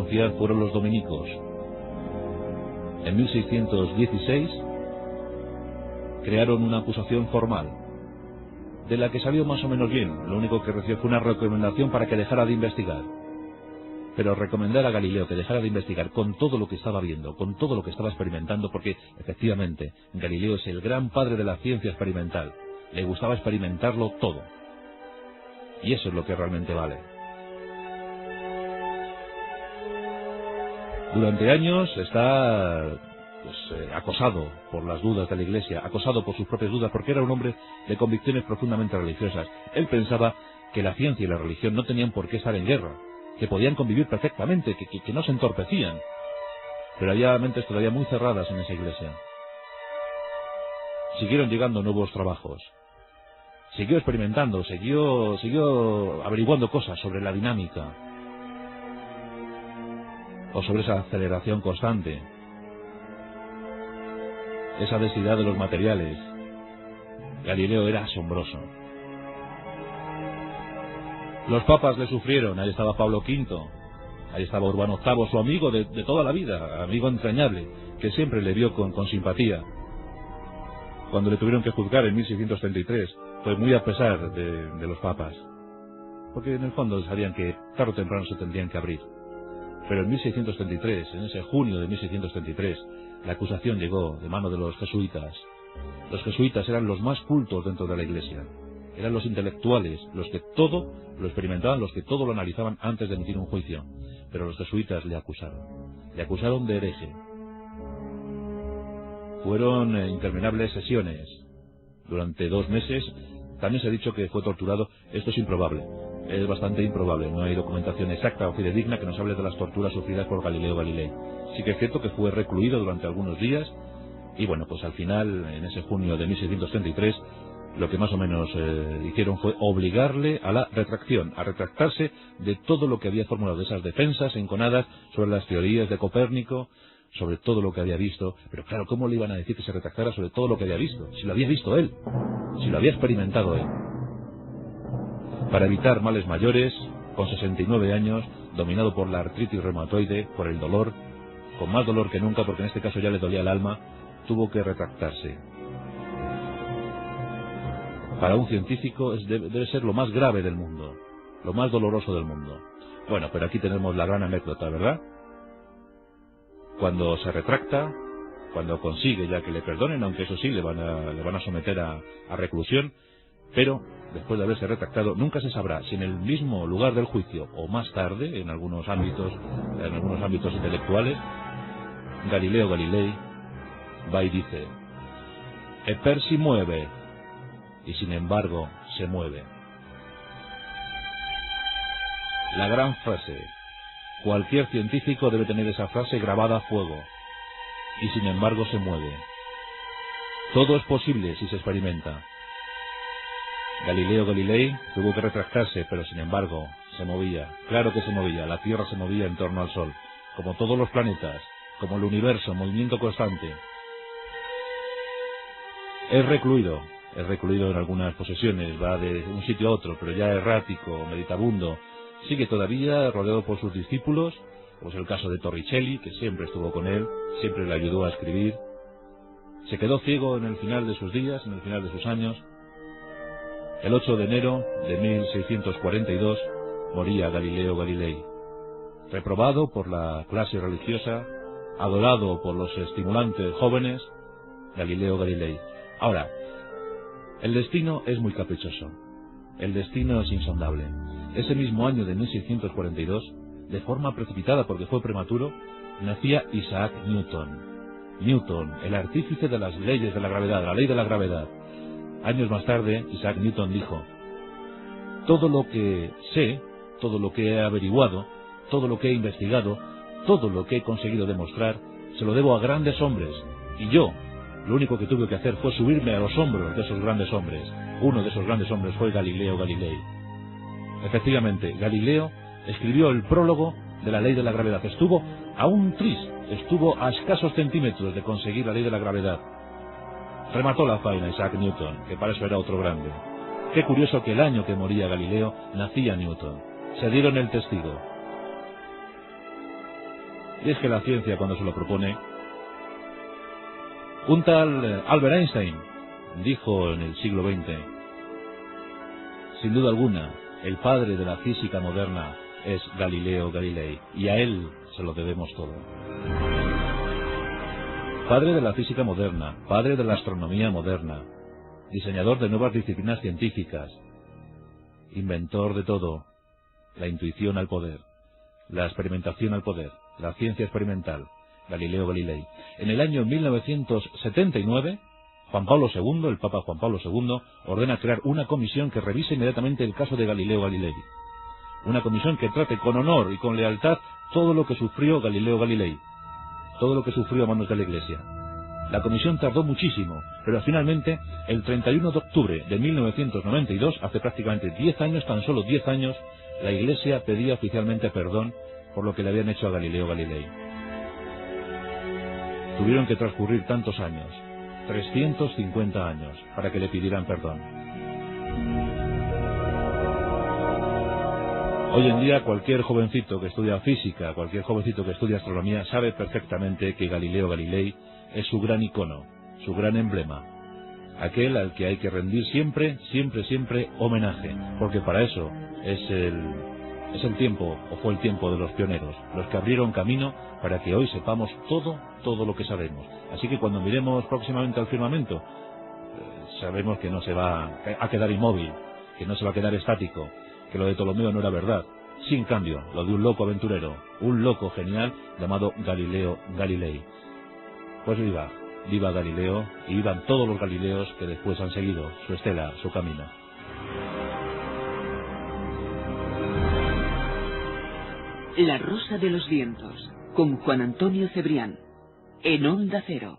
confiar fueron los dominicos. En 1616 crearon una acusación formal, de la que salió más o menos bien. Lo único que recibió fue una recomendación para que dejara de investigar. Pero recomendar a Galileo que dejara de investigar con todo lo que estaba viendo, con todo lo que estaba experimentando, porque efectivamente Galileo es el gran padre de la ciencia experimental. Le gustaba experimentarlo todo. Y eso es lo que realmente vale. Durante años está acosado por las dudas de la Iglesia, acosado por sus propias dudas, porque era un hombre de convicciones profundamente religiosas. Él pensaba que la ciencia y la religión no tenían por qué estar en guerra, que podían convivir perfectamente, que no se entorpecían. Pero había mentes todavía muy cerradas en esa Iglesia. Siguieron llegando nuevos trabajos. Siguió experimentando, siguió averiguando cosas sobre la dinámica, o sobre esa aceleración constante, esa densidad de los materiales. Galileo era asombroso. Los papas le sufrieron. Ahí estaba Pablo V, ahí estaba Urbano VIII, su amigo de toda la vida, amigo entrañable, que siempre le vio con simpatía. Cuando le tuvieron que juzgar en 1633, fue muy a pesar de los papas, porque en el fondo sabían que tarde o temprano se tendrían que abrir. Pero en 1633, en ese junio de 1633, la acusación llegó de mano de los jesuitas. Los jesuitas eran los más cultos dentro de la Iglesia. Eran los intelectuales, los que todo lo experimentaban, los que todo lo analizaban antes de emitir un juicio. Pero los jesuitas le acusaron de hereje. Fueron interminables sesiones. Durante 2 meses, también se ha dicho que fue torturado. Esto es improbable, es bastante improbable. No hay documentación exacta o fidedigna que nos hable de las torturas sufridas por Galileo Galilei. Sí que es cierto que fue recluido durante algunos días, y bueno, pues al final, en ese junio de 1633, lo que más o menos hicieron fue obligarle a la retracción, a retractarse de todo lo que había formulado, de esas defensas enconadas sobre las teorías de Copérnico, sobre todo lo que había visto. Pero claro, ¿cómo le iban a decir que se retractara sobre todo lo que había visto? Si lo había visto él, si lo había experimentado él. Para evitar males mayores, con 69 años, dominado por la artritis reumatoide, por el dolor, con más dolor que nunca, porque en este caso ya le dolía el alma, tuvo que retractarse. Para un científico debe ser lo más grave del mundo, lo más doloroso del mundo. Bueno, pero aquí tenemos la gran anécdota, ¿verdad? Cuando se retracta, cuando consigue ya que le perdonen, aunque eso sí, le van a someter a reclusión, pero después de haberse retractado, nunca se sabrá si en el mismo lugar del juicio o más tarde, en algunos ámbitos intelectuales, Galileo Galilei va y dice: "E per si mueve", y sin embargo se mueve. La gran frase. Cualquier científico debe tener esa frase grabada a fuego. Y sin embargo se mueve. Todo es posible si se experimenta. Galileo Galilei tuvo que retractarse, pero sin embargo se movía. Claro que se movía. La Tierra se movía en torno al Sol, como todos los planetas, como el universo, movimiento constante. Es recluido en algunas posesiones, va de un sitio a otro, pero ya errático, meditabundo. Sigue todavía rodeado por sus discípulos, como es el caso de Torricelli, que siempre estuvo con él, siempre le ayudó a escribir. Se quedó ciego en el final de sus días, en el final de sus años. El 8 de enero de 1642 moría Galileo Galilei, reprobado por la clase religiosa, adorado por los estimulantes jóvenes. Galileo Galilei. Ahora, el destino es muy caprichoso, el destino es insondable. Ese mismo año de 1642, de forma precipitada porque fue prematuro, nacía Isaac Newton. Newton, el artífice de las leyes de la gravedad, la ley de la gravedad. Años más tarde, Isaac Newton dijo: todo lo que sé, todo lo que he averiguado, todo lo que he investigado, todo lo que he conseguido demostrar, se lo debo a grandes hombres, y yo, lo único que tuve que hacer fue subirme a los hombros de esos grandes hombres. Uno de esos grandes hombres fue Galileo Galilei. Efectivamente, Galileo escribió el prólogo de la ley de la gravedad. Estuvo a un tris, estuvo a escasos centímetros de conseguir la ley de la gravedad. Remató la faena Isaac Newton, que para eso era otro grande. Qué curioso que el año que moría Galileo nacía Newton. Se dieron el testigo. Y es que la ciencia, cuando se lo propone... Un tal Albert Einstein dijo en el siglo XX: sin duda alguna, el padre de la física moderna es Galileo Galilei, y a él se lo debemos todo. Padre de la física moderna, padre de la astronomía moderna, diseñador de nuevas disciplinas científicas, inventor de todo, la intuición al poder, la experimentación al poder, la ciencia experimental, Galileo Galilei. En el año 1979, Juan Pablo II, el Papa Juan Pablo II, ordena crear una comisión que revise inmediatamente el caso de Galileo Galilei. Una comisión que trate con honor y con lealtad todo lo que sufrió Galileo Galilei, todo lo que sufrió a manos de la Iglesia. La comisión tardó muchísimo, pero finalmente, el 31 de octubre de 1992, hace prácticamente 10 años, tan solo 10 años, la Iglesia pedía oficialmente perdón por lo que le habían hecho a Galileo Galilei. Tuvieron que transcurrir tantos años, 350 años, para que le pidieran perdón. Hoy en día cualquier jovencito que estudia física, cualquier jovencito que estudia astronomía sabe perfectamente que Galileo Galilei es su gran icono, su gran emblema, aquel al que hay que rendir siempre, siempre, siempre homenaje, porque para eso es el tiempo, o fue el tiempo de los pioneros, los que abrieron camino para que hoy sepamos todo lo que sabemos. Así que cuando miremos próximamente al firmamento, sabemos que no se va a quedar inmóvil, que no se va a quedar estático, que lo de Ptolomeo no era verdad. Sin cambio, lo de un loco aventurero, un loco genial llamado Galileo Galilei. Pues viva Galileo, y vivan todos los Galileos que después han seguido su estela, su camino. La Rosa de los Vientos, con Juan Antonio Cebrián, en Onda Cero.